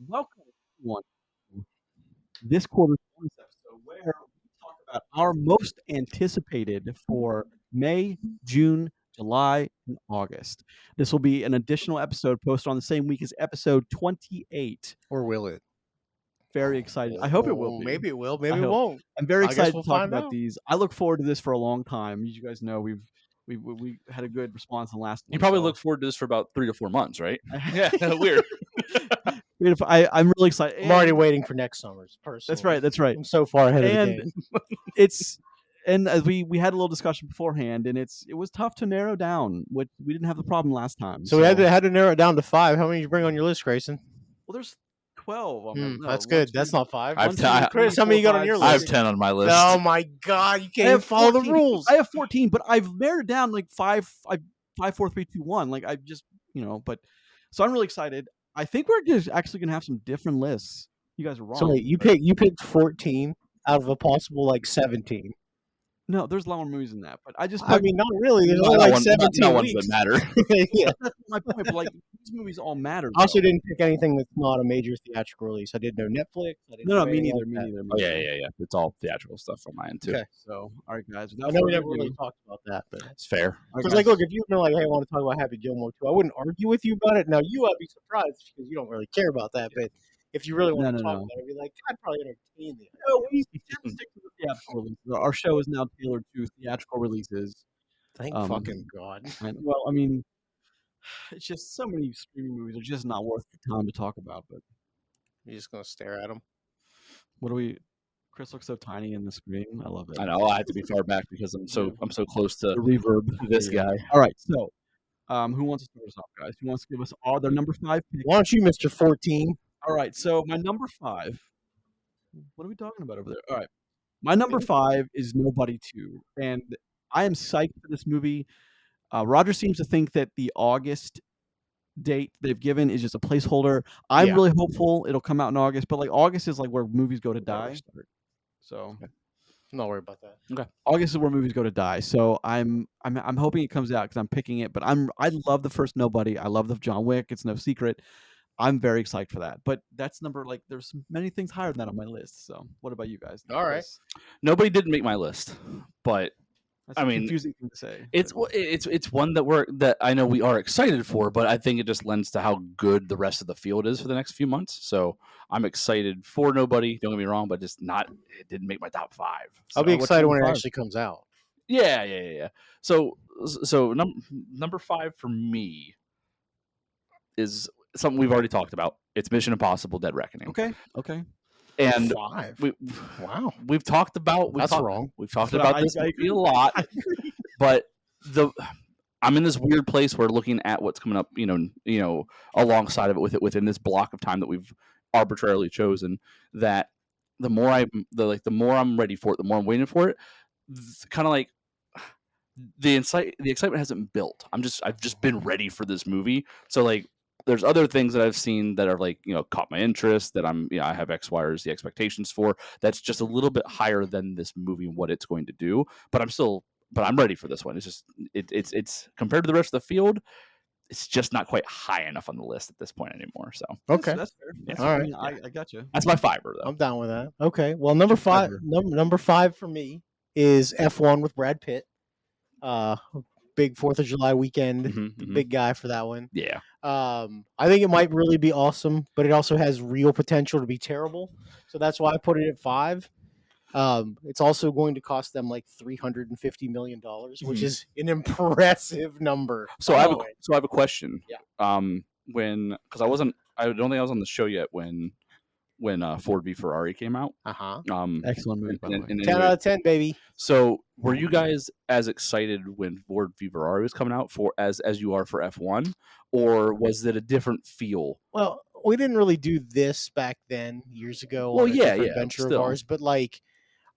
Welcome everyone to this quarter's bonus episode where we talk about our most anticipated for May, June, July, and August. This will be an additional episode posted on the same week as episode 28. Or will it? Very excited. I hope it will be. Maybe it will. I Maybe it hope. won't. I'm very I guess excited we'll to talk find about out. these. I look forward to this for a long time. As you guys know, we had a good response in the last one. You probably so- look forward to this for about 3 to 4 months, right? Yeah, weird. I'm really excited. I'm already waiting for next summer's. Personally, That's right. I'm so far ahead of the And game. and as we had a little discussion beforehand, and it was tough to narrow down. Which we didn't have the problem last time. So we had to narrow it down to 5. How many did you bring on your list, Grayson? Well, there's 12. On my- no, That's 1, good. 2, That's not 5. I've 1, 2, Chris, 3, how many you 4, got on your 5, I have list? 10 on my list. Oh my God! You I can't have even follow the 14. rules. I have 14, but I've narrowed down like 5, 4, 3, 2, 1. Like I just but so I'm really excited. I think we're just actually gonna have some different lists. You guys are wrong. So wait, you picked 14 out of a possible like 17. No, there's a lot more movies than that. But I just I put, mean, not really. There's Not only that like one- 17 not ones weeks. that matter. Yeah. that's my point. But like these movies all matter. I also though. didn't pick anything that's not a major theatrical release. I did no Netflix. I didn't No, do me anything neither. like Me that. neither. me Oh, yeah, neither. yeah. It's all theatrical stuff on mine, too. Okay. So, all right, guys. I Without know we further never really ado- talked about that, but It's fair. all right, because guys. like, look, if you've been like, hey, I want to talk about Happy Gilmore too, I wouldn't argue with you about it. Now you would be surprised because you don't really care about that, but if you really want to talk about it, I'd be like, I'd probably entertain the. No, we tend to stick to the theatrical releases. Our show is now tailored to theatrical releases. Thank fucking God. Well, I mean, it's just so many streaming movies are just not worth the time to talk about. But You're just gonna stare at them. what do we? Chris looks so tiny in the screen. I love it. I know. I have to be far back because I'm so close to The reverb. this There you go. guy. All right, so who wants to start us off, guys? Who wants to give us all their number 5 pick? Why don't you, Mr. 14? All right, so my number 5. What are we talking about over there? All right, my number 5 is Nobody 2, and I am psyched for this movie. Roger seems to think that the August date they've given is just a placeholder. I'm Yeah. really hopeful it'll come out in August, but like August is like where movies go to die. So I'm not worried about that. August is where movies go to die. So I'm hoping it comes out because I'm picking it. But I love the first Nobody. I love the John Wick. It's no secret. I'm very excited for that. But that's number there's many things higher than that on my list. So what about you guys? All right. Chris? Nobody didn't make my list, but That's I a mean, confusing thing to say. it's one that I know we are excited for, but I think it just lends to how good the rest of the field is for the next few months. So I'm excited for Nobody. Don't get me wrong, but just not. It didn't make my top 5. I'll be what's excited when it number 5? actually comes out. Yeah. So number 5 for me is something we've already talked about. It's Mission Impossible: Dead Reckoning. Okay. And 5. wow, we've talked about That's wrong. We've talked But about I this movie agree. a lot, but I'm in this weird place where looking at what's coming up, alongside of it within this block of time that we've arbitrarily chosen, that the more I'm ready for it, the more I'm waiting for it. Kind of like the excitement hasn't built. I've just been ready for this movie. So like, there's other things that I've seen that are like, caught my interest that I have X, Y, or Z expectations for. That's just a little bit higher than this movie and what it's going to do. But I'm ready for this one. It's just it's compared to the rest of the field, it's just not quite high enough on the list at this point anymore. So Okay. That's fair. Yeah. That's All fair. right. I mean, I got you. that's my 5 though. I'm down with that. Okay. Well, number 5. Number 5 for me is F1 with Brad Pitt. Big 4th of July weekend. Mhm. Big guy for that one. Yeah. I think it might really be awesome, but it also has real potential to be terrible. So that's why I put it at 5. It's also going to cost them like $350 million, which Mhm. is an impressive number. So I have a question. Yeah. Because I don't think I was on the show yet when Ford v Ferrari came out. Uh-huh. Excellent movie, by the way. 10 out of 10, baby. So were you guys as excited when Ford v Ferrari was coming out for as you are for F1, or was it a different feel? Well, we didn't really do this back then years ago. Well, on a yeah, different yeah, venture of still. ours, but like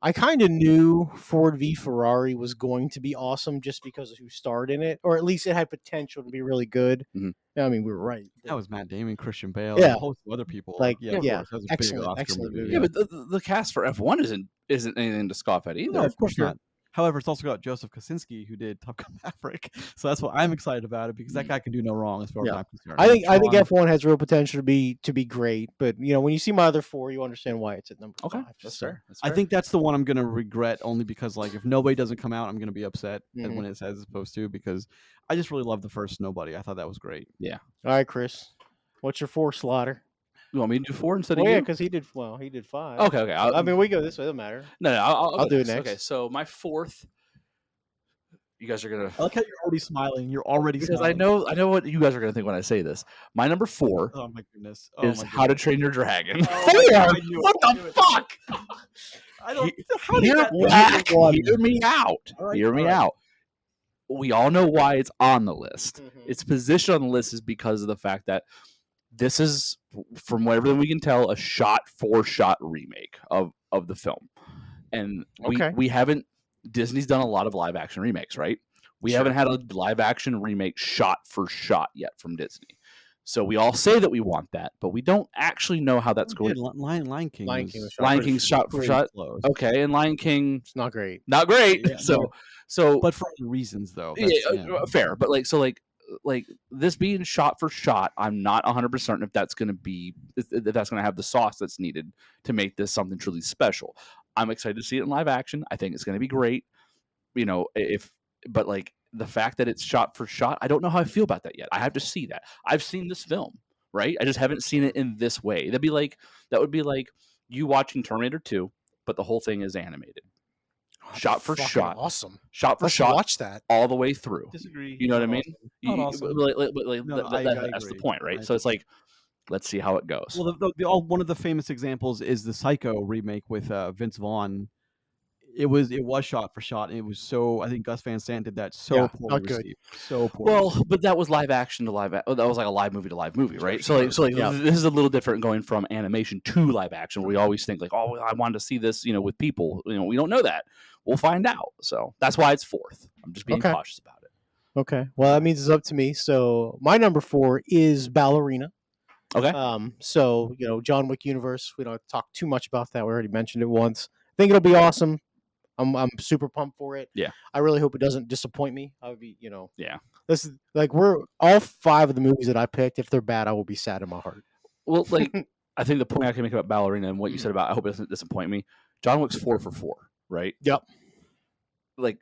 I kind of knew Ford v Ferrari was going to be awesome just because of who starred in it, or at least it had potential to be really good. Mhm. I mean, we were right. That was Matt Damon, Christian Bale, Yeah. and a host of other people. Like, yeah, of yeah, course. That was a excellent, big Oscar excellent movie. Yeah, but the cast for F1 isn't anything to scoff at either. No, of course not. However, it's also got Joseph Kosinski, who did Top Gun Maverick, so that's why I'm excited about it because that guy can do no wrong as far as Yeah. I'm concerned. I think Tron- F1 has real potential to be great, but when you see my other 4, you understand why it's at number Okay, 5. that's so. fair. That's I fair. think that's the one I'm gonna regret only because like if nobody doesn't come out, I'm gonna be upset at Mhm. when it's as opposed to because I just really love the first Nobody. I thought that was great. All right, Chris, what's your 4 Slaughter? You want me to do 4 instead Well, of yeah, you? because he did 5. Okay. I mean, we go this way. Doesn't matter. No, I'll I'll go do it Okay, next. so my 4th. You guys are gonna I like how you're already smiling. You're already because smiling. I know what you guys are gonna think when I say this. My number 4 Oh my goodness. Oh is my How to goodness. Train Your Dragon. Oh my God, I knew it. What I knew the it. fuck? I don't. He- How did Hear, that whack, one? hear me out. All right, Hear me all right. out. We all know why it's on the list. Mhm. Its position on the list is because of the fact that this is, from whatever we can tell, a shot-for-shot remake of the film, and Okay. we haven't. Disney's done a lot of live action remakes, right? We Sure. haven't had a live action remake shot for shot yet from Disney. So we all say that we want that, but we don't actually know how that's We going. did Lion King. Lion was King was shot Lion for King's shot for pretty shot. close. Okay, and Lion King It's not great. not great. Yeah, so but for other reasons though. yeah, That's, yeah. fair. But like this being shot for shot, I'm not 100% certain if that's going to be if that's going to have the sauce that's needed to make this something truly special. I'm excited to see it in live action. I think it's going to be great. But like the fact that it's shot for shot, I don't know how I feel about that yet. I have to see that. I've seen this film, right? I just haven't seen it in this way. That would be like you watching Terminator 2, but the whole thing is animated. Shot for Fucking shot. awesome. Shot for Let's shot watch that. all the way through. Disagree. You know what I Not mean? awesome. Not awesome. No, I That's the agree. point, right? I So it's agree. like, let's see how it goes. Well, one of the famous examples is the Psycho remake with Vince Vaughn. It was shot for shot, and it was so. I think Gus Van Sant did that so Yeah, poorly not good. received. So poorly. Well, but that was live action to live. That was like a live movie to live movie, right? So like Yeah. this is a little different going from animation to live action. Where we always think like, oh, I wanted to see this, with people. We don't know that. We'll find out. So that's why it's 4th. I'm just being Okay. cautious about it. Okay. Well, that means it's up to me. So my number 4 is Ballerina. Okay. So John Wick universe. We don't talk too much about that. We already mentioned it once. I think it'll be awesome. I'm super pumped for it. Yeah. I really hope it doesn't disappoint me. I would be, Yeah. This is like we're all 5 of the movies that I picked. If they're bad, I will be sad in my heart. Well, like I think the point I can make about Ballerina and what you said about I hope it doesn't disappoint me. John Wick's 4 for 4, right? Yep. Like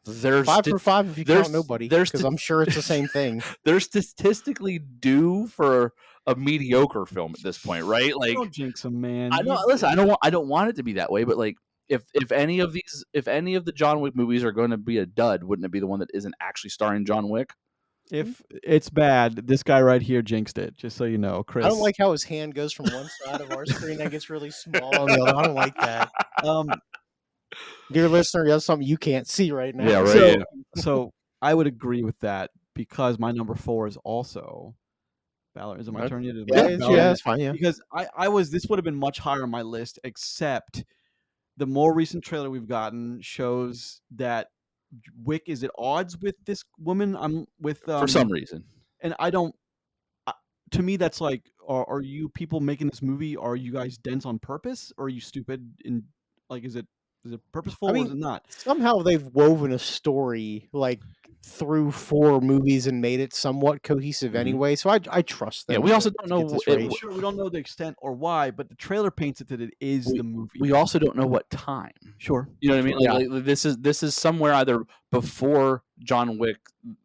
there's 5 for 5 if you there's- count nobody. there's Because I'm sure it's the same thing. they're statistically due for a mediocre film at this point, right? Like don't jinx him, man. I know. Listen, I don't want it to be that way, but like if any of the John Wick movies are going to be a dud, wouldn't it be the one that isn't actually starring John Wick? If it's bad, this guy right here jinxed it. Just so you know, Chris. I don't like how his hand goes from one side of our screen and gets really small on the other. I don't like that. Dear listener, that's something you can't see right now. Yeah, right. So, yeah. so I would agree with that because my number 4 is also Ballerina. Is it my Okay. turn yet? Yeah, Ballerina. it's fine. Yeah. Because this would have been much higher on my list, except the more recent trailer we've gotten shows that Wick is at odds with this woman. I'm with For some reason. and I don't. To me, that's like, are you people making this movie? Are you guys dense on purpose, or are you stupid? In like, is it purposeful or is it not? Somehow they've woven a story like through 4 movies and made it somewhat cohesive Mhm. anyway. So I trust them. Yeah, we also to don't get know this it- right. Sure, we don't know the extent or why, but the trailer paints it that it is the movie. We also don't know what time. Sure. You know what I mean? Yeah. Like this is somewhere either before John Wick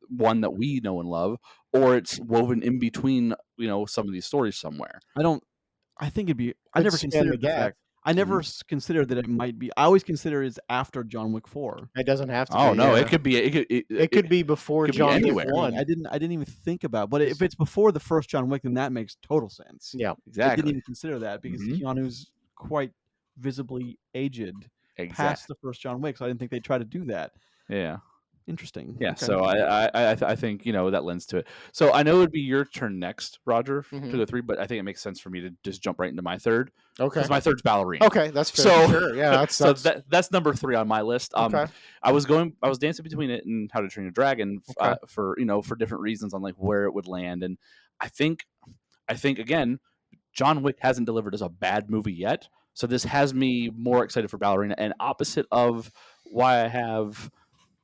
1 that we know and love, or it's woven in between, some of these stories somewhere. I think it'd be. I Could never span considered the the gap. fact. I never considered that it might be. I always consider it's after John Wick 4. It doesn't have to. Oh be, no, yeah. it could be. It could be before could be John Wick anywhere. 1. I didn't even think about. But if it's before the first John Wick, then that makes total sense. Yeah. I didn't exactly. even consider that because Mhm. Keanu's quite visibly aged past the first John Wick, so I didn't think they'd try to do that. Yeah. Interesting. Yeah. Okay. So I think that lends to it. So I know it would be your turn next, Roger, Mhm. to go 3, but I think it makes sense for me to just jump right into my third Okay. because my third's Ballerina. Okay, that's fair. So- Sure. Yeah, that's that's number 3 on my list. okay. I was dancing between it and How to Train Your Dragon Okay. for different reasons on like where it would land, and I think again, John Wick hasn't delivered us a bad movie yet, So this has me more excited for Ballerina, and opposite of why I have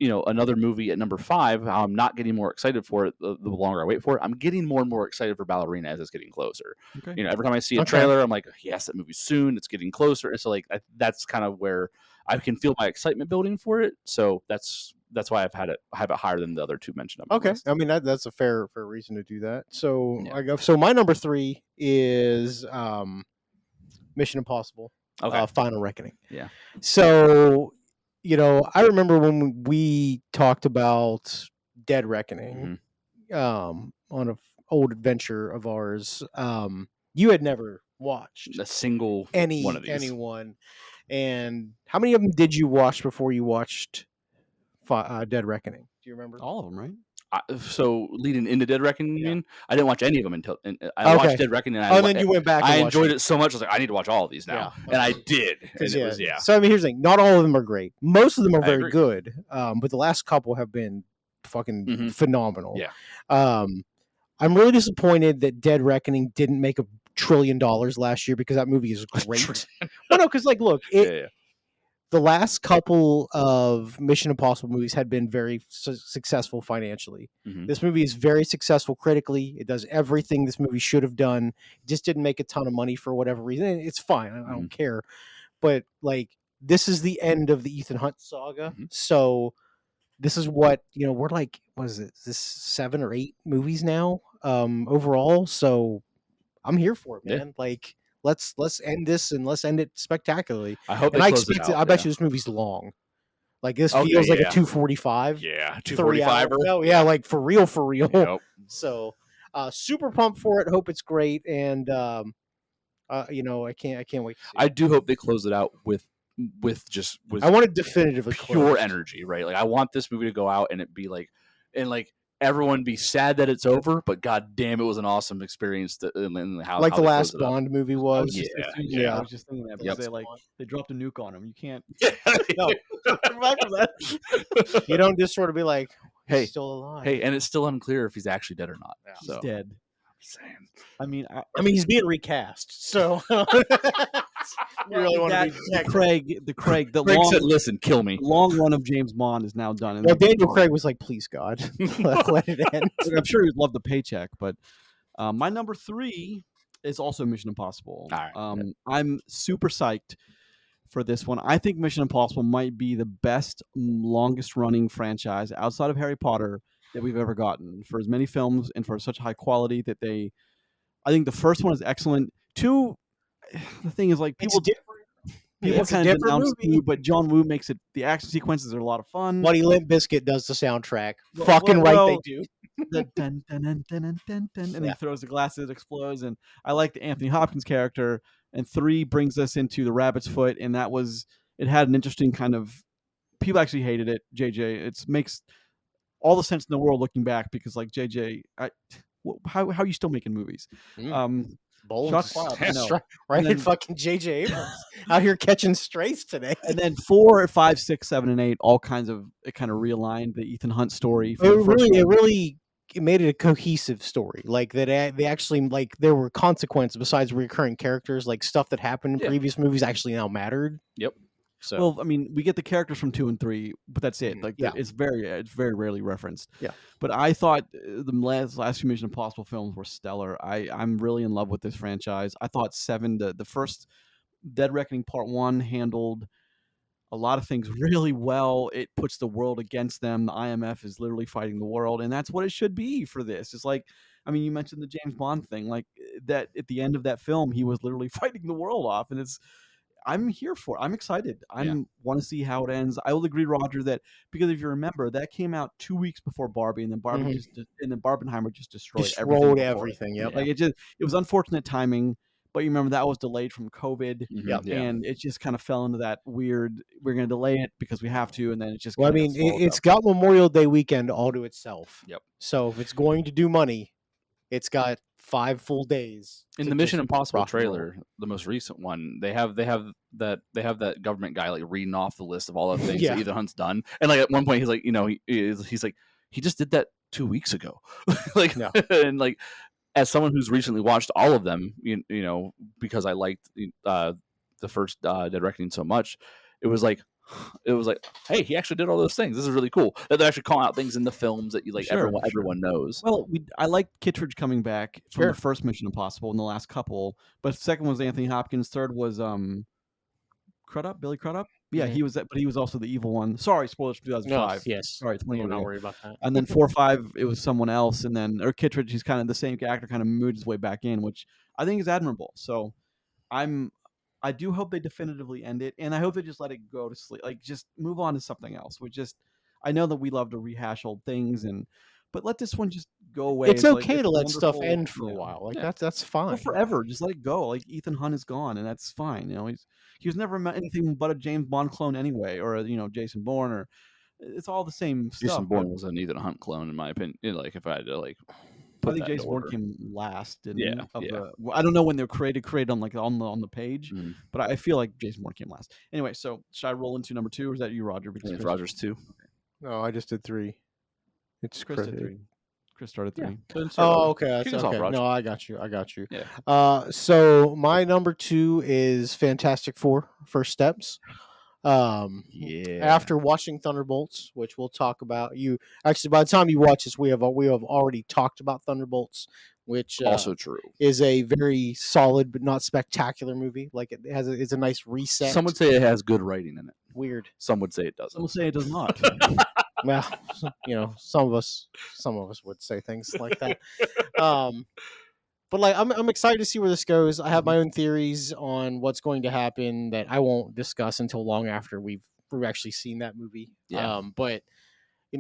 another movie at number 5, how I'm not getting more excited for it the longer I wait for it. I'm getting more and more excited for Ballerina as it's getting closer. Okay. Every time I see a Okay. trailer, I'm like, yes, that movie's soon. It's getting closer. And so like that's kind of where I can feel my excitement building for it. So that's why I have it higher than the other two mentioned on my Okay, list. I mean that's a fair reason to do that. So Yeah. so my number 3 is Mission Impossible. Okay. Final Reckoning. Yeah. So I remember when we talked about Dead Reckoning, on an old adventure of ours. You had never watched A single one of these. anyone, and how many of them did you watch before you watched Dead Reckoning? Do you remember? All of them, right? So leading into Dead Reckoning, Yeah. I didn't watch any of them until I Okay. watched Dead Reckoning. And Oh, and then you went back. And I watched enjoyed it. it so much. I was like, I need to watch all of these now, Yeah, and I okay. did. And it was So I mean, here's the thing: not all of them are great. Most of them are I very agree. good, but the last couple have been fucking Mhm. phenomenal. Yeah. I'm really disappointed that Dead Reckoning didn't make $1 trillion last year because that movie is great. Well, no, because like, look, Yeah. the last couple of Mission Impossible movies had been very successful financially. Mhm. This movie is very successful critically. It does everything this movie should have done. It just didn't make a ton of money for whatever reason. And it's fine. I don't care. But like, this is the end of the Ethan Hunt saga. Mhm. So this is what, we're like, what is it? This 7 or 8 movies now, overall. So I'm here for it, Yeah. man. Like, let's end this and let's end it spectacularly. I hope And they I close it expect out. I bet you this movie's long. Like, this Okay, feels like yeah. a 2:45. Yeah, 3 hours. 245. No, yeah, like for real. Yep. So, super pumped for it. Hope it's great, and I can't wait to see I it. do hope they close it out with I want it definitively pure closed. energy, right? Like I want this movie to go out and it be like, and like everyone be sad that it's over, but god damn, it was an awesome experience. And how Like how the they last closed it up. Bond movie I was. was just, as soon as yeah. I was just thinking that because they dropped a nuke on him. You can't. No. Back from that. You don't just sort of be like, Hey, he's still alive. Hey, and it's still unclear if he's actually dead or not. Yeah. He's So dead. I'm saying. I mean, I mean, he's being recast, so you really want to be the Craig, the Craig long, said, "Listen, kill me." long run of James Bond is now done. Well, Daniel Craig was like, "Please, God, let it end." Look, I'm sure he'd love the paycheck, but my number 3 is also Mission Impossible. All right. I'm super psyched for this one. I think Mission Impossible might be the best, longest running franchise outside of Harry Potter that we've ever gotten, for as many films and for such high quality that they. I think the first one is excellent. 2, the thing is, like, people It's a kind of different denounce movie. 2, but John Woo makes it. The action sequences are a lot of fun. Buddy Limp Bizkit does the soundtrack. Well, Fucking right, well, they do. The dun, dun, dun, dun, dun, dun, dun, and Yeah. he throws the glasses, it explodes, and I like the Anthony Hopkins character. And 3 brings us into the Rabbit's Foot, and it had an interesting kind of. People actually hated it. JJ, it makes all the sense in the world looking back because, like, JJ, how are you still making movies? Bold. Shots fired, I know. Right, And then- in fucking J.J. Abrams out here catching strays today. And then 4, 5, 6, 7, and 8 all kinds of it kind of realigned the Ethan Hunt story. From the first one. It made it a cohesive story. Like that, they actually like there were consequences besides recurring characters. Like stuff that happened in Yeah. previous movies actually now mattered. Yep. So Well, I mean, we get the characters from 2 and 3, but that's it. Like, Yeah. it's very rarely referenced. Yeah. But I thought the last few Mission Impossible films were stellar. I'm really in love with this franchise. I thought 7, the first Dead Reckoning Part 1 handled a lot of things really well. It puts the world against them. The IMF is literally fighting the world, and that's what it should be for this. It's like, I mean, you mentioned the James Bond thing, like that at the end of that film, he was literally fighting the world off, and I'm here for it. I'm excited. Want to see how it ends. I will agree, Roger, that because if you remember, that came out 2 weeks before Barbie, and then Barbenheimer just destroyed everything. Yep. Like it was unfortunate timing. But you remember that was delayed from COVID, Yep. Yeah. and it just kind of fell into that weird. We're going to delay it because we have to, and then it just. Well, I kinda mean, got swallowed it's up. got Memorial Day weekend all to itself. Yep. So if it's going to do money, it's got 5 full days. In to the Mission just Impossible rock and roll. trailer, the most recent one, they have that government guy like reading off the list of all the things Yeah. that Ethan Hunt's done, and like at one point he's like, he's like, he just did that 2 weeks ago, like, Yeah. and like as someone who's recently watched all of them, because I liked Dead Reckoning so much, it was like, hey, he actually did all those things. This is really cool. That they're actually calling out things in the films that you like. Sure, Everyone knows. Well, I like Kittredge coming back from Sure. the first Mission Impossible and the last couple, but the second was Anthony Hopkins. Third was Crudup, Billy Crudup. Yeah, Mhm. he was that, but he was also the evil one. Sorry, spoilers for 2005. Yes. Sorry, 20 We're years not ago. worried about that. And then 4 or 5, it was someone else, and then or Kittredge, he's kind of the same actor, kind of moved his way back in, which I think is admirable. So I do hope they definitively end it, and I hope they just let it go to sleep. Like, just move on to something else. I know that we love to rehash old things, but let this one just go away. It's like, okay to let stuff wonderful, end for a yeah. while. Like Yeah. that's Go fine. forever. Just let it go. Like, Ethan Hunt is gone, and that's fine. He was never anything but a James Bond clone anyway, or Jason Bourne, or it's all the same Jason stuff. Bourne was an Ethan Hunt clone, in my opinion. Like, if I had to I put think that in Jason Bourne order. came last. Yeah. I don't know when they're created on on the page, Mm. but I feel like Jason Bourne came last. Anyway, so should I roll into number 2, or is that you, Roger? I think it's Rogers 2. No, I just did 3. It's Chris did 3. Chris started 3. Oh, okay. Kick That's us off, okay. Raj. No, I got you. Yeah. So my number 2 is Fantastic Four: First Steps. Yeah. After watching Thunderbolts, which we'll talk about, actually by the time you watch this, we have already talked about Thunderbolts, which Also true. is a very solid but not spectacular movie. Like it's a nice reset. Some would say it has good writing in it. Weird. Some would say it doesn't. Some will say it does not. Well, some of us would say things like that. But like I'm excited to see where this goes. I have my own theories on what's going to happen that I won't discuss until long after we've actually seen that movie. Yeah. But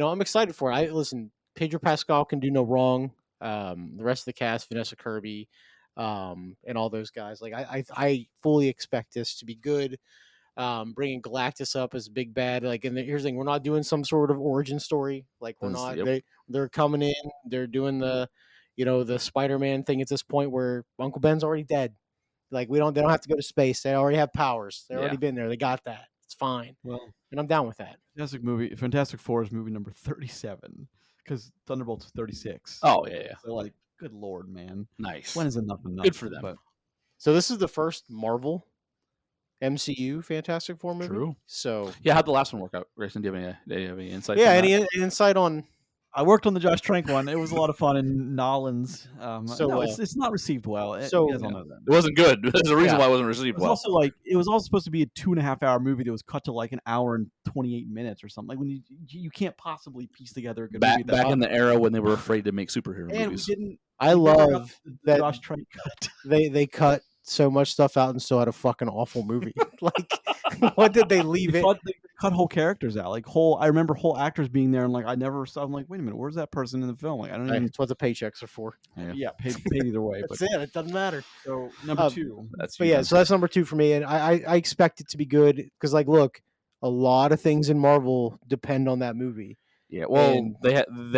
I'm excited for it. Listen, Pedro Pascal can do no wrong. The rest of the cast, Vanessa Kirby, and all those guys. Like I fully expect this to be good. Bringing Galactus up as a big bad. Like, and here's the thing: we're not doing some sort of origin story. Like, we're not. Yep. They're coming in. They're doing the Spider-Man thing at this point where Uncle Ben's already dead. Like, they don't have to go to space. They already have powers. They've already been there. They got that. It's fine. Well, and I'm down with that. Fantastic Four is movie number 37 because Thunderbolts is 36. Oh yeah. So like, good lord, man. Nice. When is enough enough? Good for them. But So this is the first Marvel MCU Fantastic Four movie. True. So yeah, how'd the last one work out, Grayson? Do you have any insight? Yeah, any insight on? I worked on the Josh Trank one. It was a lot of fun in Nolans. So, it's not received well. so- You guys all know that. It wasn't good. There's a reason Yeah. why it wasn't received It was well. also like it was all supposed to be a 2.5-hour movie that was cut to like an hour and 28 minutes or something. Like when you can't possibly piece together a good movie. Back in the era when they were afraid to make superhero and we movies. didn't. I we never got love the that Josh Trank cut. they cut so much stuff out and still had a fucking awful movie. Like, what did they leave They it? cut whole characters out. Like I remember whole actors being there, and like I never saw. I'm like, wait a minute, where's that person in the film? Like I don't Hey, even. it's what the paychecks are for. Yeah, paid either way. That's But it. It doesn't matter. so number Um, 2. That's But yeah, so that's number 2 for me, and I expect it to be good because, like, look, a lot of things in Marvel depend on that movie. Yeah, well, and- they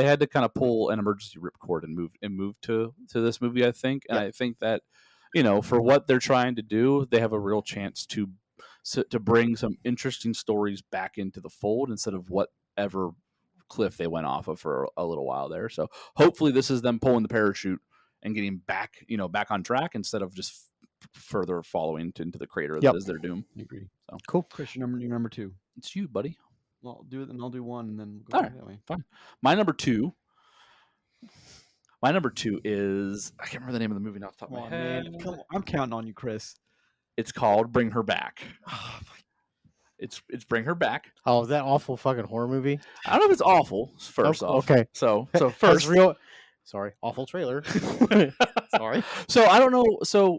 had to kind of pull an emergency ripcord and move to this movie, I think. And Yeah. I think that for what they're trying to do, they have a real chance to bring some interesting stories back into the fold instead of whatever cliff they went off of for a little while there. So hopefully this is them pulling the parachute and getting back on track instead of just further following into the crater Yep. that is their doom. I agree. So Cool. Chris, your number 2. it's you, buddy. Well, do it, and I'll do 1, and then we'll go All back that way. My number two is I can't remember the name of the movie off the top Come of on, my head. man. Come on. I'm counting on you, Chris. It's called Bring Her Back. It's Bring Her Back. Oh, that awful fucking horror movie. I don't know if it's awful. First off, okay. So That's first, real. Sorry, awful trailer. Sorry. so I don't know. So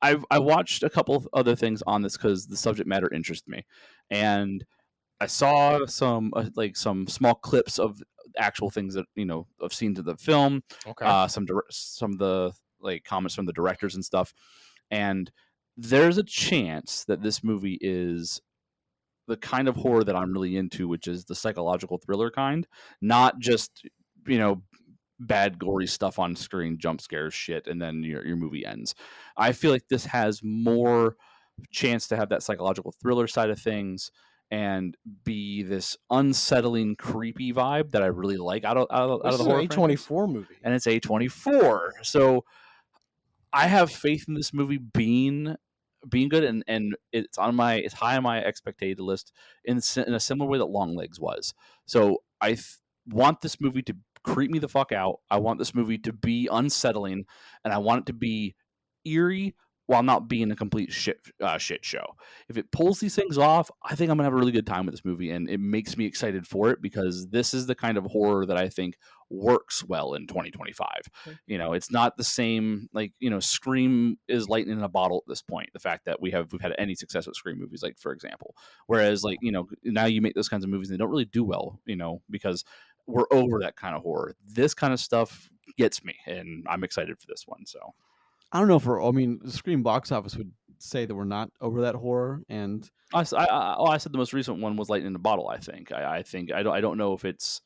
I watched a couple of other things on this because the subject matter interests me, and I saw some small clips of actual things that of scenes of the film. Okay. Some of the comments from the directors and stuff, and there's a chance that this movie is the kind of horror that I'm really into, which is the psychological thriller kind, not just bad gory stuff on screen, jump scares shit, and then your movie ends. I feel like this has more chance to have that psychological thriller side of things and be this unsettling, creepy vibe that I really like out of This the is horror an franchise. A24 movie. And it's A24. So I have faith in this movie being being good, and it's high on my expected list in a similar way that Longlegs was. So I want this movie to creep me the fuck out. I want this movie to be unsettling, and I want it to be eerie while not being a complete shit show. If it pulls these things off, I think I'm gonna have a really good time with this movie, and it makes me excited for it because this is the kind of horror that I think works well in 2025. Okay. It's not the same, like, Scream is lightning in a bottle at this point. The fact that we've had any success with Scream movies, like, for example, whereas, like, now you make those kinds of movies and they don't really do well, because we're over that kind of horror. This kind of stuff gets me, and I'm excited for this one. So I don't know the Scream box office would say that we're not over that horror, and I said the most recent one was lightning in a bottle. I think I don't know if it's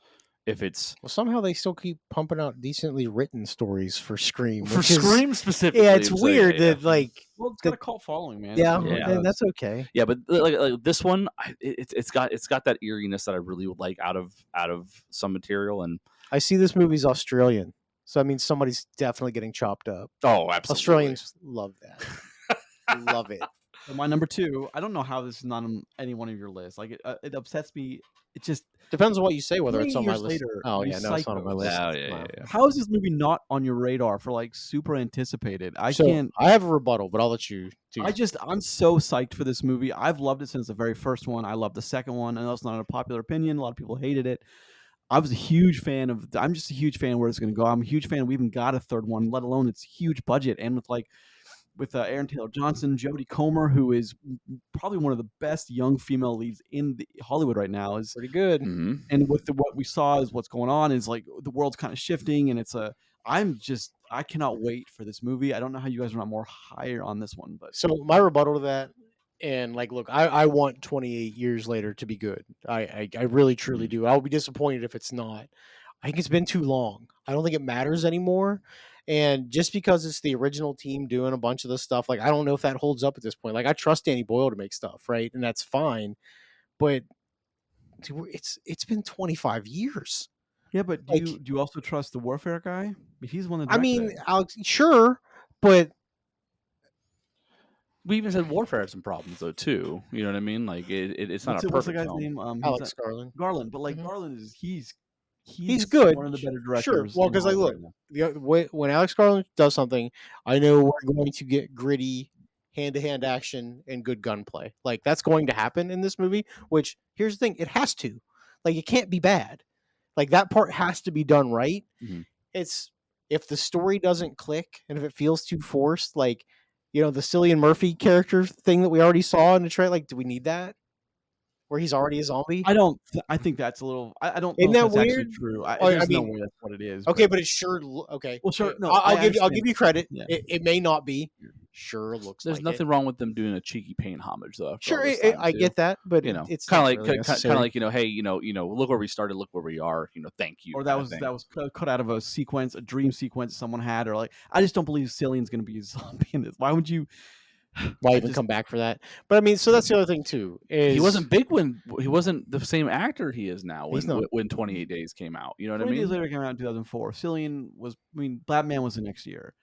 Well, somehow they still keep pumping out decently written stories for Scream. for which is- Scream specifically. Yeah, it's so, weird yeah. that like well, it's got a cult following, man. yeah, Yeah. and that's okay. Yeah, but like this one, it's got that eeriness that I really would like out of some material. And I see this movie's Australian, so I mean somebody's definitely getting chopped up. oh, absolutely, Australians love that. Love it. So my number 2, I don't know how this is not on any one of your lists. Like it upsets me. It just Depends on what you say, whether it's 3 on my years list. later, Oh you yeah, no, it's not on my psychos. list. Yeah, yeah, Wow. yeah. How is this movie not on your radar for like super anticipated? I So, can't. I have a rebuttal, but I'll let you do. I'm so psyched for this movie. I've loved it since the very first one. I love the second one. I know it's not a popular opinion. A lot of people hated it. I'm just a huge fan of where it's going to go. I'm a huge fan. We even got a third one, let alone its huge budget, and with Aaron Taylor Johnson, Jodie Comer, who is probably one of the best young female leads in Hollywood right now, is Pretty good. Mm-hmm. and with what we saw is what's going on is like the world's kind of shifting, and I cannot wait for this movie. I don't know how you guys are not more higher on this one, but So my rebuttal to that, and like, look, I want 28 years later to be good. I really truly do. I'll be disappointed if it's not. I think it's been too long. I don't think it matters anymore. And just because it's the original team doing a bunch of this stuff, like I don't know if that holds up at this point. Like I trust Danny Boyle to make stuff, right? And that's fine. But dude, it's been 25 years. yeah. But Like- do you also trust the Warfare guy? He's one of the. I mean, Alex, sure, but We even said Warfare had some problems though too. You know what I mean? Like it's not what's a the perfect guy's film. name? He's Alex Garland. Garland, but like Mhm. Garland is he's good. One of the better Sure. directors. Well, in 'cause, like, Hollywood look, right now. When Alex Garland does something, I know we're going to get gritty hand-to-hand action and good gunplay. Like that's going to happen in this movie. Which here's the thing, it has to. Like it can't be bad. Like that part has to be done right. Mhm. It's if the story doesn't click and if it feels too forced, like the Cillian Murphy character thing that we already saw in the trailer. Like, do we need that? Where he's already a zombie? I think that's a little. I don't Isn't know if that that's weird? actually true. I There's no mean- way that's what it is. Okay, but it sure okay. Well, sure, no, I'll I give you understand. credit. Yeah. It may not be. Sure, looks There's like nothing it. wrong with them doing a cheeky paint homage though. after Sure, all this time, I too. get that, but it's kind not of like really necessary. hey, look where we started, look where we are. Thank you. Or that kinda was thing. cut out of a dream sequence someone had, or like I just don't believe Cillian's going to be a zombie in this. Why would you? Why I even just- come back for that? But I mean, so that's the other thing too. Is He wasn't big when he wasn't the same actor he is now. He's When not. when 28 Days came out, you know what I 20 mean? Days Later came out in 2004. Cillian was. Batman was the next year.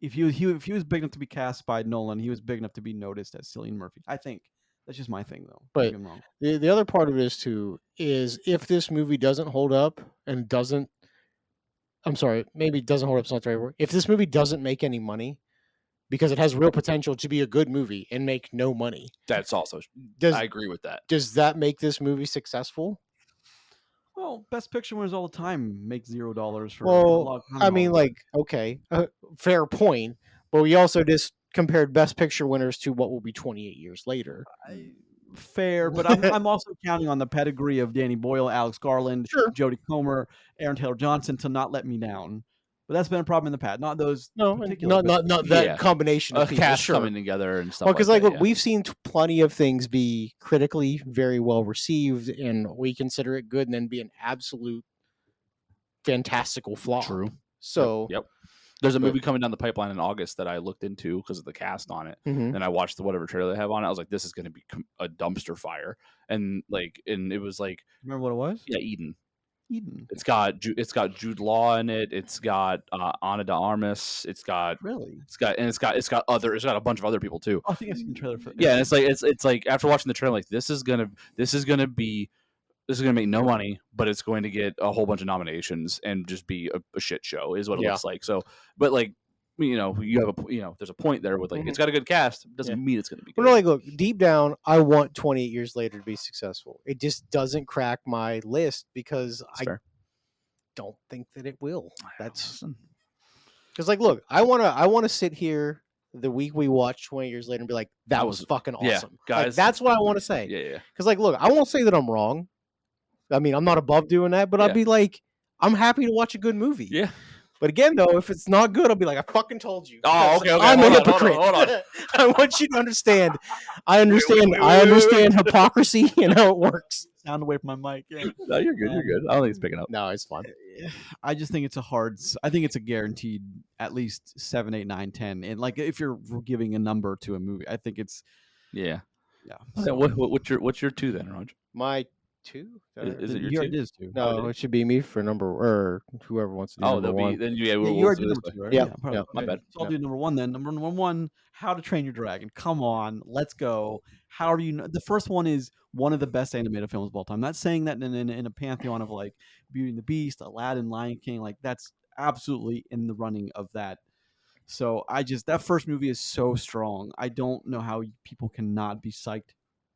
If he was big enough to be cast by Nolan, he was big enough to be noticed as Cillian Murphy. I think that's just my thing, though. But- Maybe I'm wrong. the other part of it is too is if this movie doesn't hold up and doesn't. I'm sorry, maybe doesn't hold up. It's not the right word. If this movie doesn't make any money, because it has real potential to be a good movie and make no money, That's also. does I agree with that. does that make this movie successful? Well, Best Picture winners all the time make $0 for. a Well, lot of I mean, Hollywood. like, okay, fair point, but we also just compared Best Picture winners to what will be 28 years later. Fair, but I'm also counting on the pedigree of Danny Boyle, Alex Garland, Sure. Jodie Comer, Aaron Taylor Johnson to not let me down. But that's been a problem in the past. Not those. No, and particular, not that Yeah. combination A of people. cast Sure. coming together and stuff. Well, because like look, that, yeah. we've seen plenty of things be critically very well received, and we consider it good, and then be an absolute fantastical flop. True. So, Yep. There's a but- movie coming down the pipeline in August that I looked into because of the cast on it. mhm. And I watched whatever trailer they have on it. I was like, this is going to be a dumpster fire. And it was like, Remember what it was? yeah, Eden. Eden. It's got Jude Law in it. It's got Ana de Armas. It's got Really? it's got a bunch of other people too. Oh, I think I've seen the trailer for. Yeah, and it's like after watching the trailer, like this is gonna make no money, but it's going to get a whole bunch of nominations and just be a shit show, is what it Yeah. looks like. So, but like, you have there's a point there with like it's got a good cast. Doesn't mean it's going to be good. Well, like, look, deep down, I want 28 Years Later to be successful. It just doesn't crack my list because That's I fair. don't think that it will. That's Listen. because, like, look, I want to sit here the week we watch 20 Years Later and be like, that was fucking yeah, awesome. Like, guys. that's what I want to say. Yeah. Because, like, look, I won't say that I'm wrong. I mean, I'm not above doing that, but I'll Yeah. be like, I'm happy to watch a good movie. Yeah. But again, though, if it's not good, I'll be like, I fucking told you. Oh, Because okay. I'm a Hold on, hypocrite. hold on. I want you to understand. I understand hypocrisy and how it works. Sound away from my mic. Yeah. No, you're good. You're good. I don't think it's picking up. No, it's fine. I just think it's I think it's a guaranteed at least 7, 8, 9, 10. And like if you're giving a number to a movie, I think it's Yeah. yeah. So what's your 2 then, Raj? My 2? Is it your You 2? already did too. No, it should be me for number, or whoever wants to do Oh, number that'll be 1. then. Yeah, Yeah, we'll you already do did this number way. 2, right? Yep, probably. yep. My bad. So I'll do number 1 then. Number 1, How to Train Your Dragon. Come on, let's go. How do you know? The first one is one of the best animated films of all time. I'm not saying that in a pantheon of like Beauty and the Beast, Aladdin, Lion King. Like that's absolutely in the running of that. So that first movie is so strong. I don't know how people cannot be psyched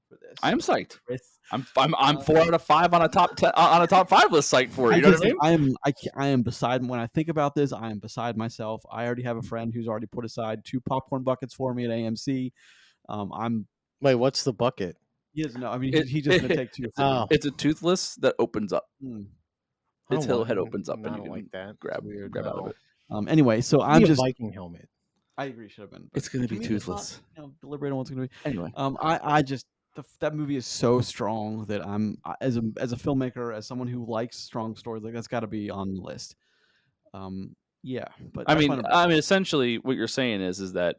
for this. I am psyched. Chris. I'm 4 out of 5 on a top 10 on a top 5 list psyched for it. You know what I mean? I am beside when I think about this. I am beside myself. I already have a friend who's already put aside 2 popcorn buckets for me at AMC. Wait, what's the bucket? He doesn't know. I mean, he's just gonna take 2. Oh. It's a toothless that opens up. Mm. Its I don't head want- opens up I and don't you can like that. grab out of No. it. Anyway, so Give I'm me a just. Viking helmet. I agree. Should have been. It's gonna can be we just toothless. not, deliberate on what's gonna be. Anyway, I just that movie is so strong that as a filmmaker, as someone who likes strong stories, like that's got to be on the list. Yeah, but I that's mean, my number. essentially, what you're saying is that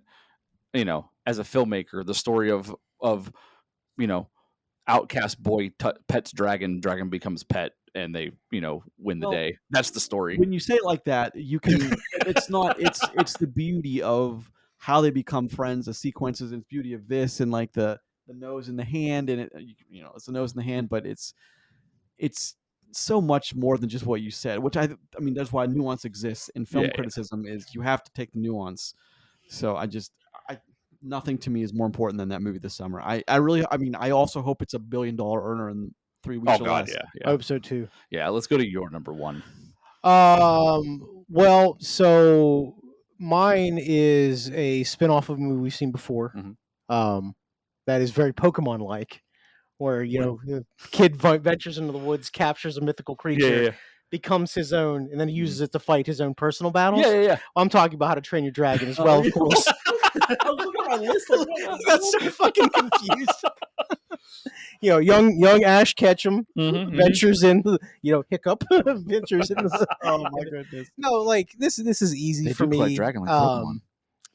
as a filmmaker, the story of outcast boy pets dragon becomes pet, and they win the Well, day. That's the story. When you say it like that, you can. It's not. It's the beauty of how they become friends, the sequences, and the beauty of this, and like the nose and the hand, and it's the nose and the hand, but it's so much more than just what you said. Which I mean, that's why nuance exists in film Yeah. criticism. Is you have to take the nuance. So nothing to me is more important than that movie this summer. I also hope it's $1 billion earner in 3 weeks Oh or God, less. I hope so too. yeah. Let's go to your number 1. Well, so mine is a spin-off of a movie we've seen before. Mhm. That is very Pokemon-like, where the kid ventures into the woods, captures a mythical creature, becomes his own, and then he uses it to fight his own personal battles. Yeah. I'm talking about How to Train Your Dragon as well, of course. Look at my list. Like, I got so fucking confused. Young Ash Ketchum ventures in, Hiccup ventures in. Oh my goodness. No, like this is easy They for do me. collect dragon like Pokemon.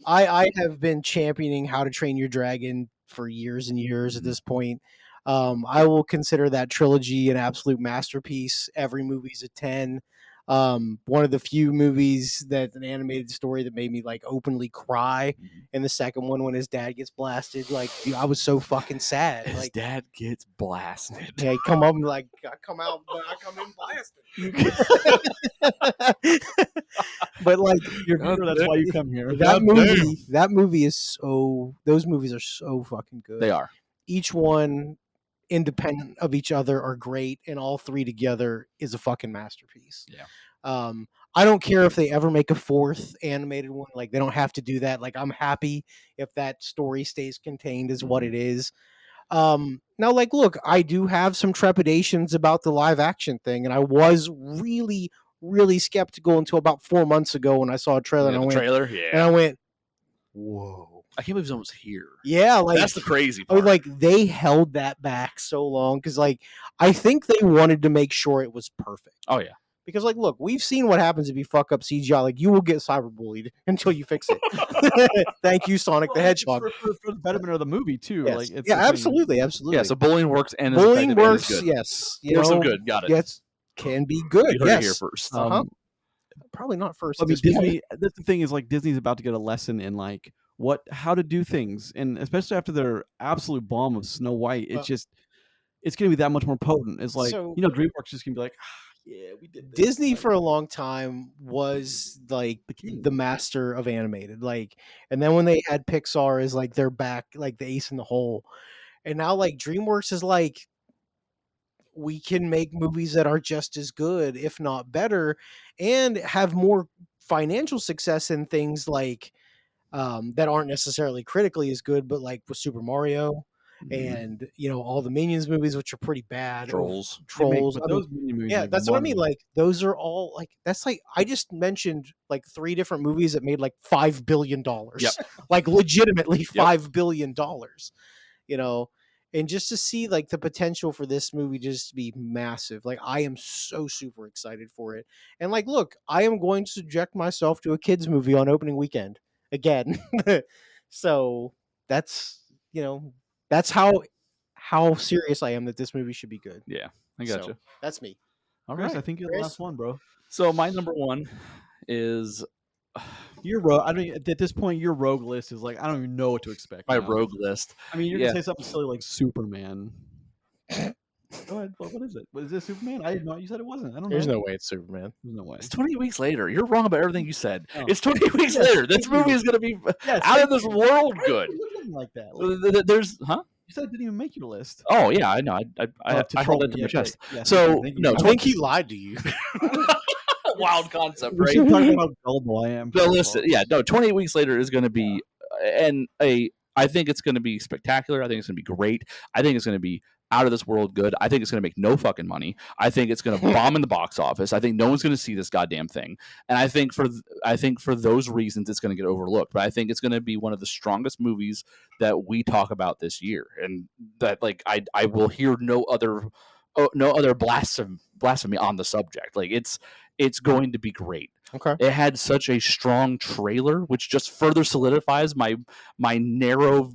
I have been championing How to Train Your Dragon for years and years at this point. I will consider that trilogy an absolute masterpiece. Every movie's a 10. One of the few movies that an animated story that made me like openly cry. And the second one when his dad gets blasted, like dude, I was so fucking sad. His Like dad gets blasted. yeah, he come up and like I come out, but I come in blasted. But like You're here, that's why you come here. that movie is so. Those movies are so fucking good. They are. Each one independent of each other are great, and all 3 together is a fucking masterpiece. Yeah. I don't care if they ever make a 4th animated one. Like they don't have to do that. Like I'm happy if that story stays contained as what it is. Now, like, look, I do have some trepidations about the live action thing, and I was really, really skeptical until about 4 months ago when I saw a trailer, and I went, whoa. I can't believe it's almost here. Yeah, like That's the crazy I part. mean, like they held that back so long because, like, I think they wanted to make sure it was perfect. Oh yeah. Because, like, look, we've seen what happens if you fuck up CGI. Like, you will get cyberbullied until you fix it. Thank you, Sonic the Hedgehog. For the betterment of the movie too. Yes. Like, absolutely. Yeah. So bullying works and is bullying effective and is works. good. Yes, Force of good. Got it. Yes, can be good. You heard it here Yes. first. Probably not first. I at mean, this point. Disney. That's the thing is like Disney's about to get a lesson in like how to do things, and especially after their absolute bomb of Snow White, Well- it's going to be that much more potent. It's like So- DreamWorks just going to be like, yeah, we did this. Disney like, for a long time was like The king. the master of animated, like, and then when they had Pixar as like their back, like the ace in the hole, and now like DreamWorks is like, we can make movies that are just as good, if not better, and have more financial success in things like that aren't necessarily critically as good, but like with Super Mario and all the Minions movies, which are pretty bad. or Trolls. They make- Trolls. but I mean, those mini movies yeah, make that's what I mean. money. Like those are all like that's like I just mentioned like 3 different movies that made like $5 billion. Yep. Like legitimately Yep. $5 billion. And just to see like the potential for this movie just to be massive, like I am so super excited for it. And like, look, I am going to subject myself to a kids movie on opening weekend again. So that's that's how serious I am that this movie should be good. Yeah, I got you. That's me. All Chris, right. I think you're the Chris? last one, bro. So my number one is Your rogue. I don't. At this point, your rogue list is like I don't even know what to expect. my now. rogue list. I mean, you're Yeah. gonna say something silly like Superman. Go ahead. What is it? Was it Superman? I didn't know. You said it wasn't. I don't There's know. no way it's Superman. There's no way. It's 20 weeks later. You're wrong about everything you said. Oh. It's 20 weeks Yes, later. This thank you. movie is going to be Yes, out of thank this you. world Why are good. you looking like that? Like, There's, huh? you said it didn't even make your list. Oh, yeah, I know. I Oh, to I troll held it me. to Yeah, my great. chest. Yeah, So, thank you. no, I think he lied to you. Wild concept, We right? should talk about how gullible I am. No, listen, yeah, no, 28 weeks later is going to be, I think it's going to be spectacular. I think it's going to be great. I think it's going to be out of this world good. I think it's going to make no fucking money. I think it's going to bomb in the box office. I think no one's going to see this goddamn thing. And I think for those reasons, it's going to get overlooked. But I think it's going to be one of the strongest movies that we talk about this year. And that, like, I will hear no other blasphemy on the subject. Like, it's going to be great. Okay. It had such a strong trailer, which just further solidifies my narrow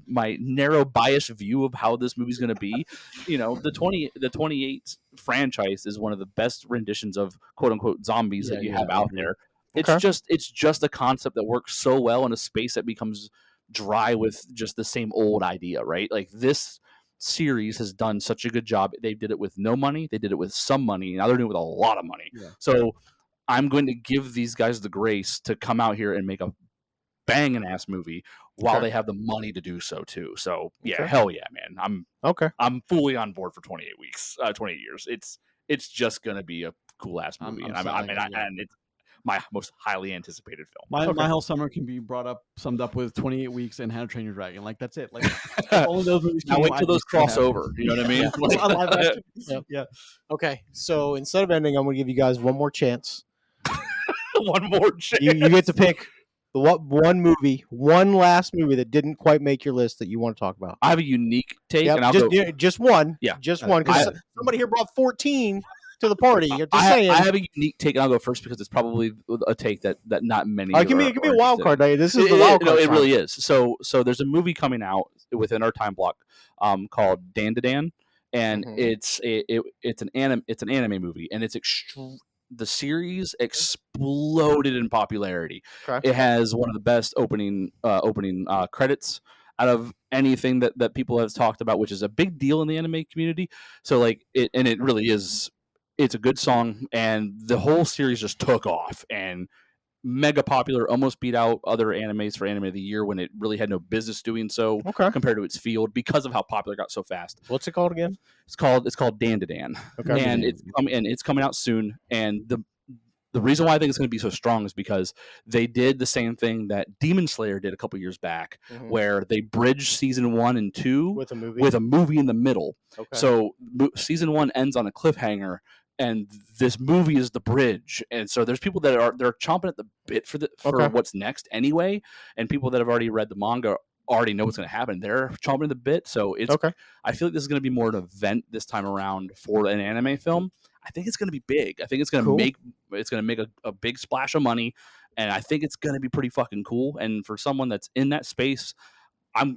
biased view of how this movie's going to be. The 28 franchise is one of the best renditions of quote unquote zombies that you have out there. Okay. It's just a concept that works so well in a space that becomes dry with just the same old idea, right? Like, this series has done such a good job. They did it with no money, they did it with some money, now they're doing it with a lot of money. Yeah. So I'm going to give these guys the grace to come out here and make a banging ass movie while Okay. they have the money to do so too. So yeah, Okay. hell yeah, man. Okay. I'm fully on board for 28 years. It's just gonna be a cool ass I'm movie, selling it, yeah. and it's my most highly anticipated film. My whole summer can be summed up with 28 weeks and How to Train Your Dragon. Like that's it. Like only those movies. Now came wait out, till I those just can't cross have- over. You know what I mean? Like- A live action. Yep. Yeah. Okay. So instead of ending, I'm going to give you guys one more chance. One more chance. You get to pick one last movie that didn't quite make your list that you want to talk about. I have a unique take, Yep, and I'll just, go. yeah, just one. Yeah. Just one. Because I- somebody here brought 14 to the party. You're just I saying. have a unique take, and I'll go first because it's probably a take that not many. it can be a wild card night. This is the It, wild no, card. it time. really is. So there's a movie coming out within our time block called Dan to Dan, and Mhm. it's an anime movie, and the series exploded in popularity. Okay. It has one of the best opening credits out of anything that people have talked about, which is a big deal in the anime community. So like it really is. It's a good song, and the whole series just took off and mega popular, almost beat out other animes for Anime of the Year when it really had no business doing so Okay. compared to its field because of how popular it got so fast. What's it called again? It's called Dan to Dan, Okay. and it's coming out soon. And the reason why I think it's going to be so strong is because they did the same thing that Demon Slayer did a couple years back, Mhm. where they bridged season 1 and 2 With a movie. with a movie in the middle. Okay. So season 1 ends on a cliffhanger, and this movie is the bridge. And so there's people that they're chomping at the bit for Okay. what's next anyway, and people that have already read the manga already know what's going to happen. They're chomping at the bit. So it's Okay. I feel like this is going to be more an event this time around for an anime film. I think it's going to be big. I think it's going to Cool. make a big splash of money, and I think it's going to be pretty fucking cool. And for someone that's in that space,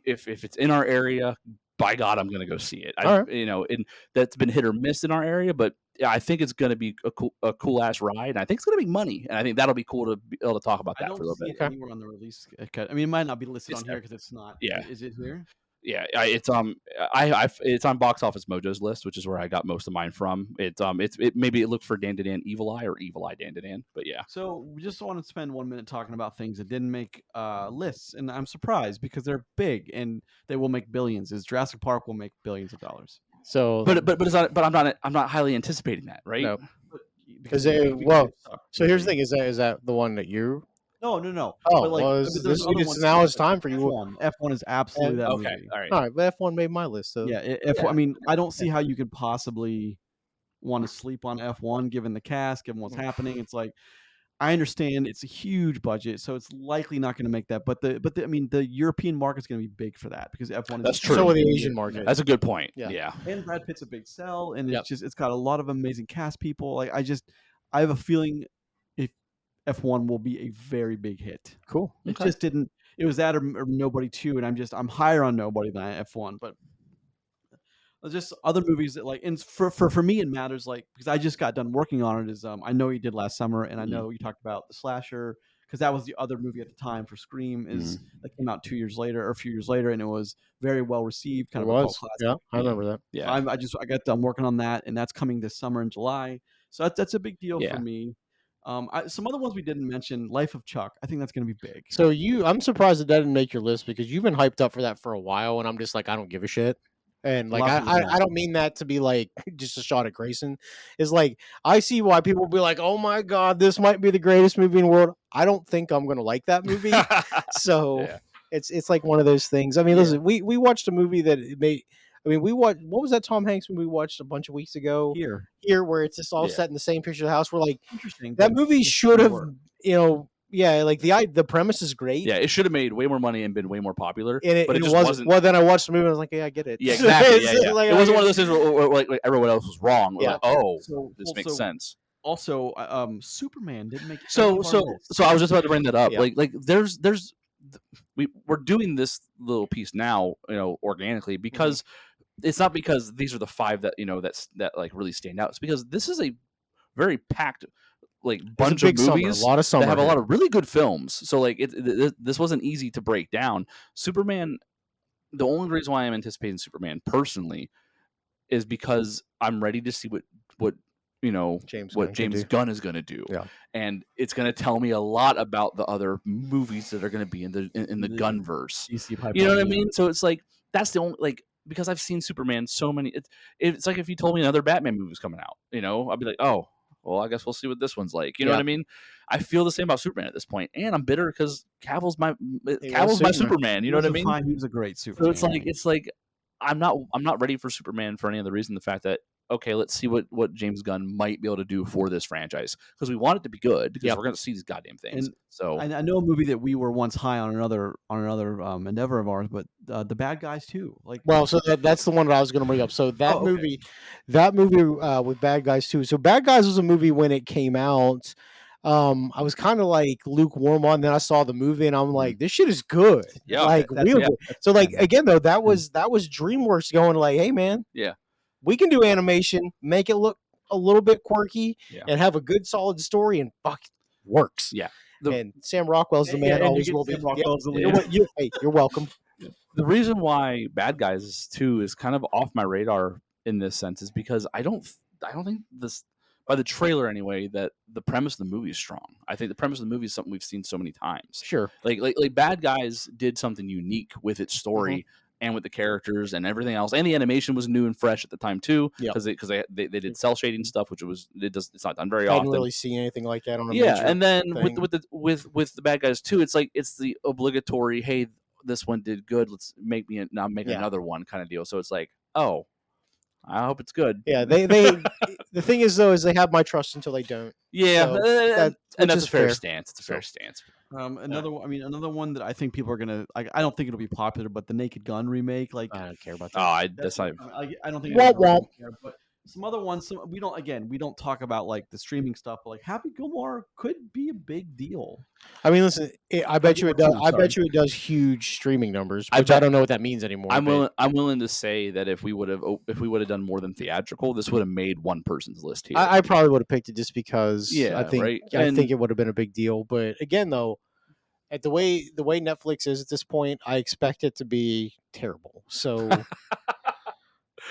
if it's in our area, by God, I'm going to go see it. All right. You know, and that's been hit or miss in our area, but yeah, I think it's going to be a cool ass ride, and I think it's going to be money, and I think that'll be cool to be able to talk about I that for a don't little see bit. it anywhere on the release cut. I mean, it might not be listed It's on here because it's not. yeah. Is it here? Yeah, it's it's on Box Office Mojo's list, which is where I got most of mine from. It maybe it looked for Dan to Dan Evil Eye or Evil Eye Dan to Dan, but yeah. So we just want to spend 1 minute talking about things that didn't make lists, and I'm surprised because they're big and they will make billions. Is Jurassic Park will make billions of dollars? So, But it's not. But I'm not highly anticipating that, right? no. Because Well, it sucked, so here's the maybe. thing: is that the one that you? No. Oh, But like, well, but there's other ones now too, it's like time for you. F1. F1 is absolutely that Okay, movie. all right. All right, but F1 made my list. So Yeah, F1. I mean, I don't see how you could possibly want to sleep on F1 given the cast, given what's happening. It's like I understand it's a huge budget, so it's likely not going to make that. But I mean, the European market's going to be big for that because F1 is That's just true. So are the big. Asian market. That's a good point. Yeah. Yeah. And Brad Pitt's a big sell, and Yep. it's got a lot of amazing cast people. Like I have a feeling if F1 will be a very big hit. Cool. It Okay. just didn't. It was that or Nobody too, and I'm higher on Nobody than F1. But just other movies that like, and for me it matters like because I just got done working on it. Is I know you did last summer, and I Mhm. know you talked about the slasher because that was the other movie at the time for Scream is that came out 2 years later or a few years later, and it was very well received, kind It of a cult was. classic. Yeah, I remember that. Yeah. I got done working on that, and that's coming this summer in July. So that's a big deal Yeah. for me. Some other ones we didn't mention, Life of Chuck. I think that's going to be big. So I'm surprised it didn't make your list because you've been hyped up for that for a while, and I'm just like, I don't give a shit. And like, lot of people I don't mean that to be like just a shot at Grayson. It's like I see why people will be like, "Oh my god, this might be the greatest movie in the world." I don't think I'm gonna like that movie. So Yeah. it's like one of those things. I mean, Yeah. listen, we watched a movie that it made. I mean, we watched what was that Tom Hanks movie we watched a bunch of weeks ago Here, where it's just all Yeah. set in the same picture of the house. We're like, interesting. that but movie it should didn't have, work. like the premise is great. Yeah, it should have made way more money and been way more popular. And but it just wasn't. Well, then I watched the movie and I was like, yeah, I get it. Yeah, exactly. It's Yeah, yeah. like, It wasn't one of those things where like everyone else was wrong. We're Yeah. like, oh, So this makes sense. Also, Superman didn't make any So of our lists. I was just about to bring that up. Yeah. Like we're doing this little piece now, organically because it's not because these are the 5 that that like really stand out. It's because this is a very packed like bunch of movies a lot of summer that have a here. lot of really good films. So like this wasn't easy to break down. Superman. The only reason why I'm anticipating Superman personally is because I'm ready to see what James what Gunn can James do. Gunn is going to do. Yeah. And it's going to tell me a lot about the other movies that are going to be in the The Gunverse. DC pipeline. You know what I yeah. mean? So it's like that's the only like because I've seen Superman so many. It's like if you told me another Batman movie was coming out, I'd be like, oh, well, I guess we'll see what this one's like. You know Yeah. what I mean? I feel the same about Superman at this point, and I'm bitter because Cavill's my Superman. Superman. You know what I mean? He was a great So Superman. it's like I'm not ready for Superman for any other reason. The fact that okay, let's see what James Gunn might be able to do for this franchise because we want it to be good because Yep. we're going to see these goddamn things. And So I know a movie that we were once high on another endeavor of ours, but The Bad Guys too. Like, Well, so that's the one that I was going to bring up. So that Oh, okay. movie with Bad Guys too. So Bad Guys was a movie when it came out. I was kind of like lukewarm on. Then I saw the movie and I'm like, this shit is good. Yeah, like that's- real yeah, good. So like again though, that was DreamWorks going like, hey man, Yeah. we can do animation, make it look a little bit quirky, Yeah. and have a good solid story, and fuck, works. Yeah. And Sam Rockwell's the Yeah, man, and you always get will be. Sam Rockwell's the Yeah. lead. Hey, you're welcome. the reason why Bad Guys 2 is kind of off my radar in this sense is because I don't think this by the trailer anyway that the premise of the movie is strong. I think the premise of the movie is something we've seen so many times. Sure. Like Bad Guys did something unique with its story and with the characters and everything else, and the animation was new and fresh at the time too Yep. because they did cell shading stuff, which it's not done very I hadn't often. really seen anything like that on a Yeah, major and then thing. with the Bad Guys too, it's like it's the obligatory, hey, this one did good, let's make another one kind of deal. So it's like, oh, I hope it's good. Yeah, they the thing is though is they have my trust until they don't. Yeah, So and which that's is a fair fair. stance. It's a fair stance. Another one that I think people are gonna. I don't think it'll be popular, but the Naked Gun remake, like I don't care about Oh, that. that's not. I don't think Womp anybody's womp. gonna care, but some other ones. We don't talk about like the streaming stuff, but like Happy Gilmore could be a big deal. I mean, listen, I bet you it does. Gilmore 2, I sorry. bet you it does huge streaming numbers, I which I bet- don't know what that means anymore. I'm but- willing to say that if we would have done more than theatrical, this would have made one person's list here. I probably would have picked it just because Yeah, I think right? I And- think it would have been a big deal. But again, though, at the way Netflix is at this point, I expect it to be terrible. So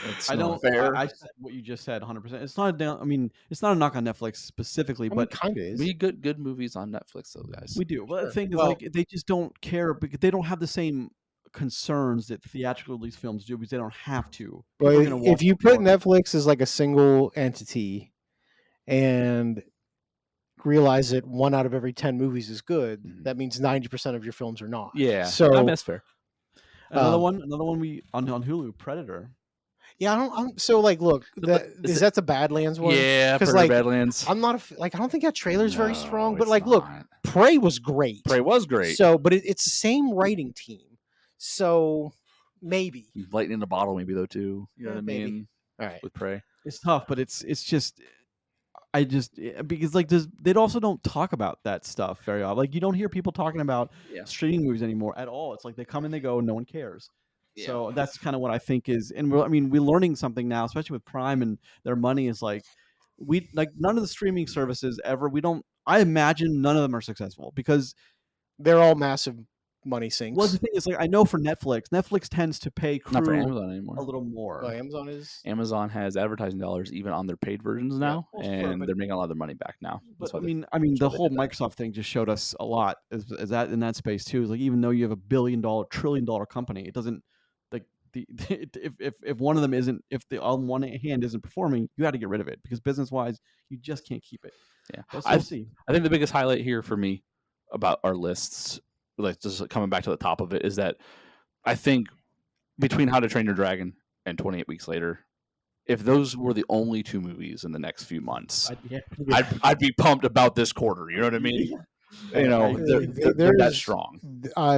it's I not- don't. I said what you just said, 100%. It's not a down. I mean, it's not a knock on Netflix specifically, but kind of is. we good movies on Netflix, though, guys. we do. But the Sure. thing is, Well- like, they just don't care because they don't have the same concerns that theatrical release films do because they don't have to. But People are gonna if watch you it put more. Netflix as like a single entity and realize that 1 out of every 10 movies is good, Mhm. that means 90% of your films are not. Yeah, So I mean, that's fair. another um, one we on Hulu, Predator. yeah, I'm so like, look, is that the Badlands one? Yeah, 'Cause, Predator like, Badlands. I'm not like I don't think that trailer's very No, strong, but it's like, look, not. Prey was great. Prey was great. So, but it's the same writing team, so maybe. Lightning in a bottle, maybe though too. You know what I Maybe. mean? All right. With Prey. It's tough, but it's just. I just because like they also don't talk about that stuff very often. Like you don't hear people talking about Yeah. streaming movies anymore at all. It's like they come and they go, and no one cares. Yeah. So that's kind of what I think is, and we're learning something now, especially with Prime and their money is like none of the streaming services ever. I imagine none of them are successful because They're all massive money sinks. well, the thing is like I know for Netflix tends to pay Not for crew Amazon anymore. a little more. Oh, Amazon is. Amazon has advertising dollars even on their paid versions now, well, sure, and but- they're making a lot of their money back now. That's But why I they- mean, the why they whole did that. Microsoft thing just showed us a lot. Is that in that space too? Is like even though you have $1 billion, $1 trillion company, it doesn't like if one of them isn't on one hand isn't performing, you got to get rid of it because business wise, you just can't keep it. Yeah. But I- we'll see. I think the biggest highlight here for me about our lists, like just coming back to the top of it, is that I think between How to Train Your Dragon and 28 Weeks Later, if those were the only 2 movies in the next few months, I'd be pumped about this quarter. You know what I mean? You know, they're that There's- strong.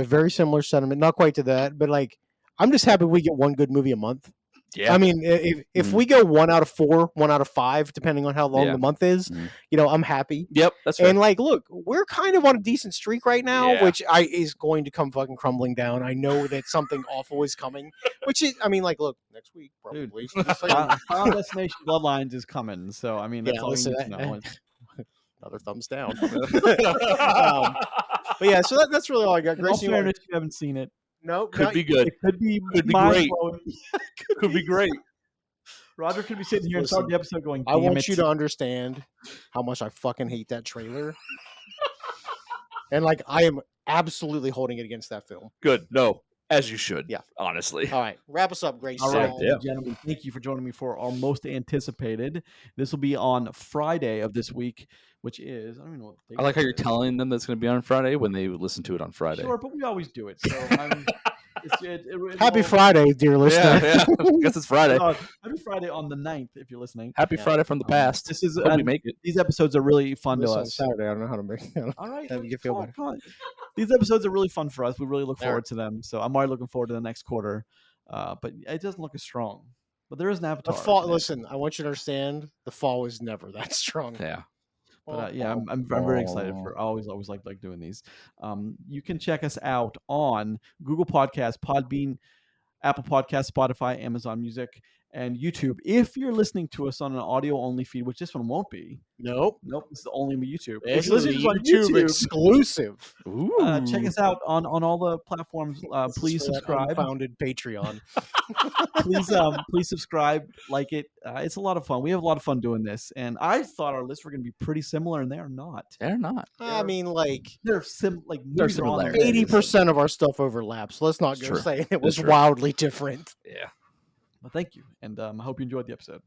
Very similar sentiment, not quite to that, but like I'm just happy we get one good movie a month. Yeah. I mean, if Mhm. we go 1 out of 4, 1 out of 5, depending on how long Yeah. the month is, Mhm. I'm happy. Yep, that's fair. And like, look, we're kind of on a decent streak right now, Yeah. which is going to come fucking crumbling down. I know that something awful is coming, which is, I mean, like, look, next week Dude. probably. Just saying. Final Destination Bloodlines is coming, so I mean that's Yeah, all listen, you need to know. Another thumbs down. But yeah, so that's really all I got. In all Gracie, you want- fairness, you haven't seen it. no, Could be good. It could be Could be mind-blowing. Could be great. Roger could be sitting here and start Listen, the episode going. I "Damn want it." you to understand how much I fucking hate that trailer. And like I am absolutely holding it against that film. Good. No, as you should. Yeah. Honestly. All right, wrap us up, Grace. All right, Yeah. gentlemen, thank you for joining me for our most anticipated. This will be on Friday of this week, which is I don't even know what the date I like how you're is. telling them that's going to be on Friday when they listen to it on Friday. Sure, but we always do it. So Happy Friday, dear listener. Yeah, yeah. I guess it's Friday. Happy Friday on the 9th, if you're listening. Happy Yeah. Friday from the past. This is Hope we make it. these episodes are really fun to Listen, us. Saturday, I don't know how to make. All right, Have you feel come on, better. come on. These episodes are really fun for us. We really look They are. forward to them. So I'm already looking forward to the next quarter. But it doesn't look as strong. But there is an The Avatar. fall. in it. Listen, I want you to understand. The fall is never that strong. Yeah. But yeah, I'm very excited for. I always like doing these. You can check us out on Google Podcasts, Podbean, Apple Podcasts, Spotify, Amazon Music, and YouTube. If you're listening to us on an audio only feed, which this one won't be. Nope. Nope, this is only YouTube. If This you're is a listening to us on YouTube exclusive. Ooh. check us out on all the platforms. This is Please for that subscribe. Unfounded Patreon. Please subscribe, like it. It's a lot of fun. We have a lot of fun doing this, and I thought our lists were going to be pretty similar, and they are not. They're not. I mean, like They're movies are on there. similarities. 80% of our stuff overlaps. Let's not go True. say it was That's true. wildly different. Yeah. Well, thank you, and I hope you enjoyed the episode.